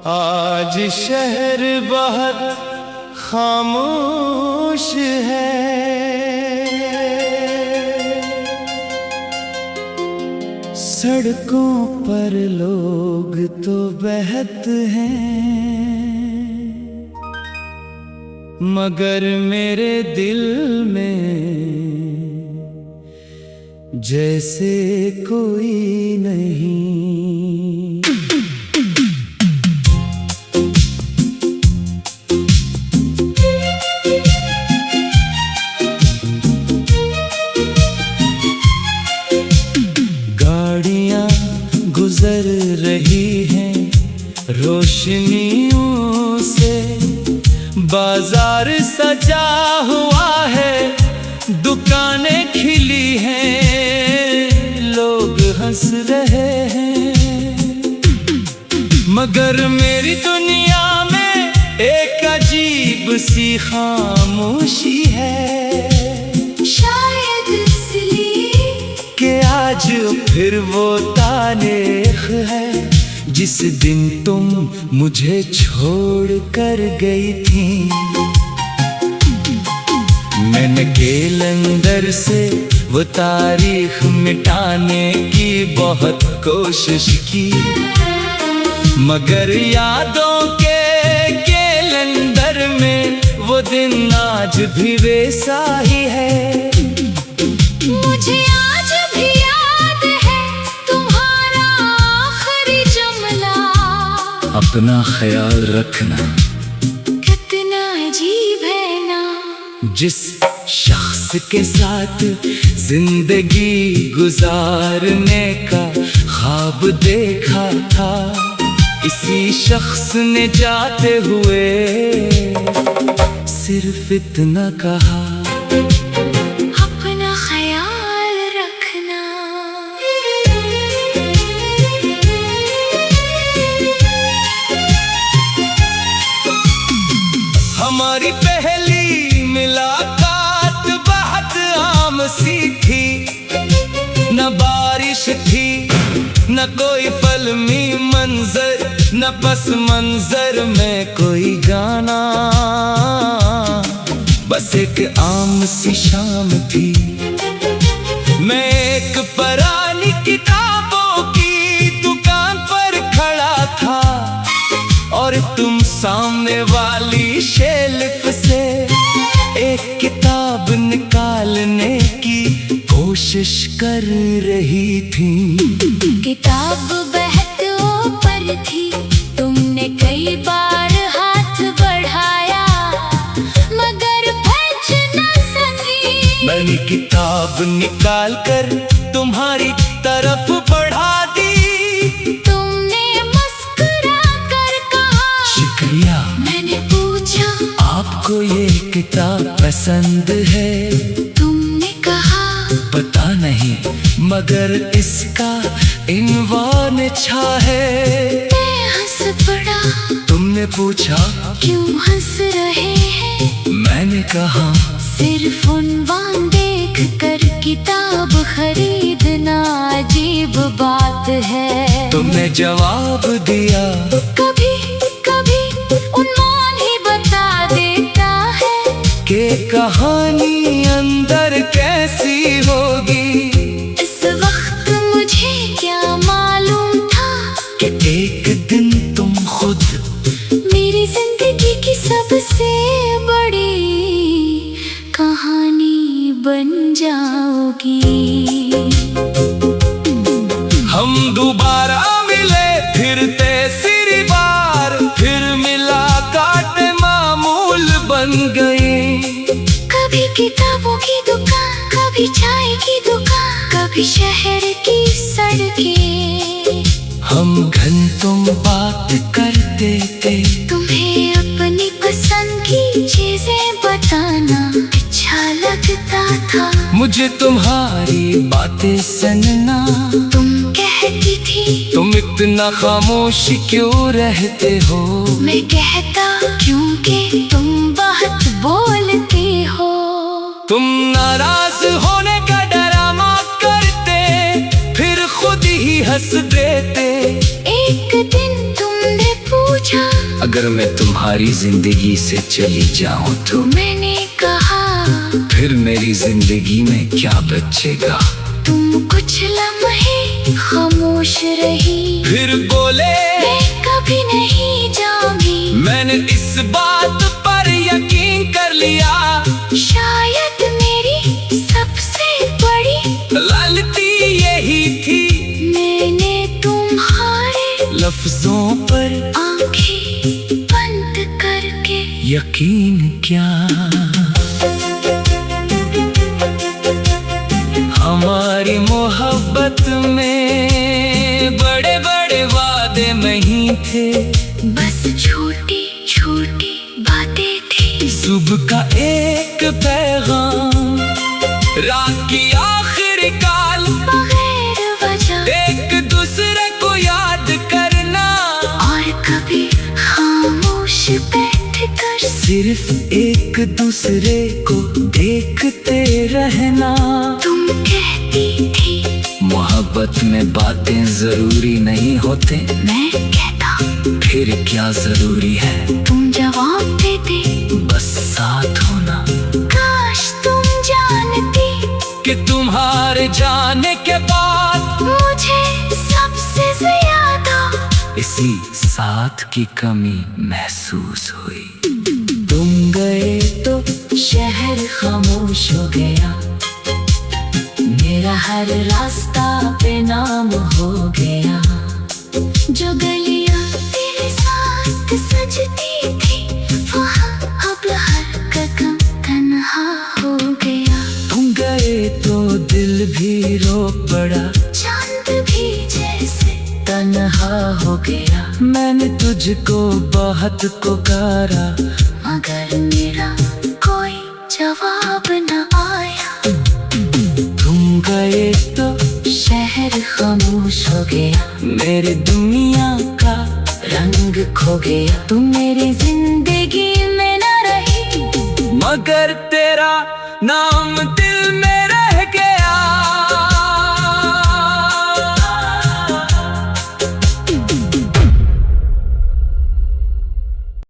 आज शहर बहुत खामोश है, सड़कों पर लोग तो बहत हैं, मगर मेरे दिल में जैसे कोई नहीं। गाड़ियां गुजर रही हैं रोशनियों से, बाजार सजा हुआ है, दुकानें खिली हैं, लोग हंस रहे हैं, मगर मेरी दुनिया में एक अजीब सी खामोशी है। शायद इसलिए कि आज फिर वो तारीख है जिस दिन तुम मुझे छोड़ कर गई थी। मैंने कैलेंडर से वो तारीख मिटाने की बहुत कोशिश की, मगर यादों के कैलेंडर में वो दिन आज भी वैसा ही है। मुझे आज भी याद है तुम्हारा आखिरी जुमला, अपना ख्याल रखना। कितना अजीब है ना, जिस शख्स के साथ जिंदगी गुजारने का ख्वाब देखा था, इसी शख्स ने जाते हुए सिर्फ इतना कहा, अपना ख्याल रखना। हमारी पहली मुलाकात बहुत आम सी थी, न बारिश थी, न कोई फिल्मी मंजर, न बस मंजर में कोई गाना, बस एक आम सी शाम थी। मैं एक पुरानी किताबों की दुकान पर खड़ा था और तुम सामने वाली शेल्फ से एक किताब निकालने की कोशिश कर रही थी। किताब बहुत ऊपर थी, तुमने कई बार हाथ बढ़ाया, मगर फच न सकी। मैंने किताब निकाल कर तुम्हारी तरफ बढ़ा दी, तुमने मुस्कुरा कर कहा शुक्रिया। मैंने पूछा आपको ये किताब पसंद है? तुमने कहा पता नहीं, मगर इसका इन्वान अच्छा है। मैं हंस पड़ा, तुमने पूछा क्यों हंस रहे हैं? मैंने कहा सिर्फ उन्वान देख कर किताब खरीदना अजीब बात है। तुमने जवाब दिया कभी कभी उन्वान ही बता देता है कि कहानी अंदर कैसी होगी। इस वक्त मुझे क्या मालूम था कि एक दिन तुम खुद मेरी जिंदगी की सबसे बड़ी कहानी बन जाओगी। हम दोबारा मिले फिर तीसरी बार, फिर मुलाकात मामूल बन गई। कभी किताबों की दुकान, कभी चाय की दुकान, कभी शहर की सड़कें। हम घंटों बात करते थे, तुम्हें अपनी पसंद की चीजें बताना अच्छा लगता था। मुझे तुम्हारी बातें सुनना। तुम कहती थी तुम इतना खामोश क्यों रहते हो? मैं कहता क्योंकि तुम बहुत बोलते हो। तुम नाराज होने का डरामा करते, फिर खुद ही हंस देते। एक दिन तुमने पूछा पूछा, अगर मैं तुम्हारी जिंदगी से चली जाऊं तो मैंने कहा, फिर मेरी जिंदगी में क्या बचेगा। तुम कुछ लम्हे खामोश रही, फिर बोले मैं कभी नहीं जाऊंगी। मैंने इस बात पर यकीन कर लिया, शायद मेरी सबसे बड़ी गलती यही थी। मैंने तुम्हारे लफ्जों पर आंखें बंद करके यकीन क्या, हमारी मोहब्बत में बड़े बड़े वादे नहीं थे, बस छोटी छोटी बातें थी। सुबह का एक पैगाम, रात की आखिरी काल, बगैर वजह एक दूसरे को याद करना, और कभी खामोश बैठकर सिर्फ एक दूसरे को देखते रहना। तुम कहती थी मोहब्बत में बातें जरूरी नहीं होते, मैं कहता फिर क्या जरूरी है, तुम जवाब देते बस साथ होना। काश तुम जानती कि तुम्हारे जाने के बाद मुझे सबसे ज्यादा इसी साथ की कमी महसूस हुई। तुम गए तो शहर खामोश हो गया, मेरा हर रास्ता बेनाम हो गया। जो गलियां तेरे साथ सजती थी, वहाँ अब हर कदम तन्हा हो गया। तुम गए तो दिल भी रो पड़ा, चांद भी जैसे तन्हा हो गया। मैंने तुझको बहुत पुकारा, मगर मेरा कोई जवाब न आया। तुम गए तो शहर खामोश हो गया, मेरी दुनिया का रंग खो गया। तुम मेरी जिंदगी में न रही, मगर तेरा नाम दिल में